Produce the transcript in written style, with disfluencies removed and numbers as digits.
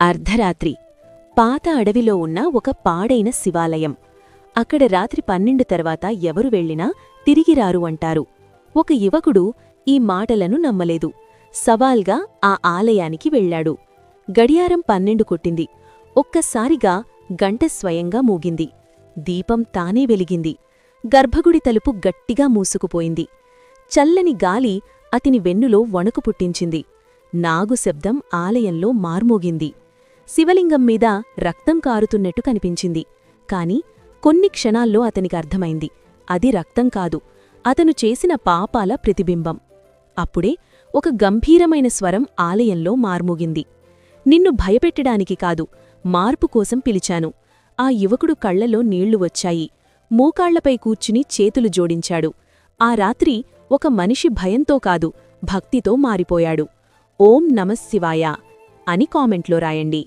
అర్ధరాత్రి పాత అడవిలో ఉన్న ఒక పాడైన శివాలయం. అక్కడ రాత్రి 12 తర్వాత ఎవరు వెళ్ళినా తిరిగిరారు అంటారు. ఒక యువకుడు ఈ మాటలను నమ్మలేదు. సవాల్గా ఆ ఆలయానికి వెళ్ళాడు. గడియారం 12 కొట్టింది. ఒక్కసారిగా గంట స్వయంగా మూగింది. దీపం తానే వెలిగింది. గర్భగుడి తలుపు గట్టిగా మూసుకుపోయింది. చల్లని గాలి అతని వెన్నులో వణుకు పుట్టించింది. నాగు శబ్దం ఆలయంలో మార్మోగింది. శివలింగం మీద రక్తం కారుతున్నట్టు కనిపించింది. కాని కొన్ని క్షణాల్లో అతనికర్థమైంది, అది రక్తం కాదు, అతను చేసిన పాపాల ప్రతిబింబం. అప్పుడే ఒక గంభీరమైన స్వరం ఆలయంలో మార్మోగింది. నిన్ను భయపెట్టడానికి కాదు, మార్పు కోసం పిలిచాను. ఆ యువకుడు కళ్లలో నీళ్లు వచ్చాయి. మోకాళ్లపై కూర్చుని చేతులు జోడించాడు. ఆ రాత్రి ఒక మనిషి భయంతో కాదు, భక్తితో మారిపోయాడు. ఓం నమఃశివాయ అని కామెంట్లో రాయండి.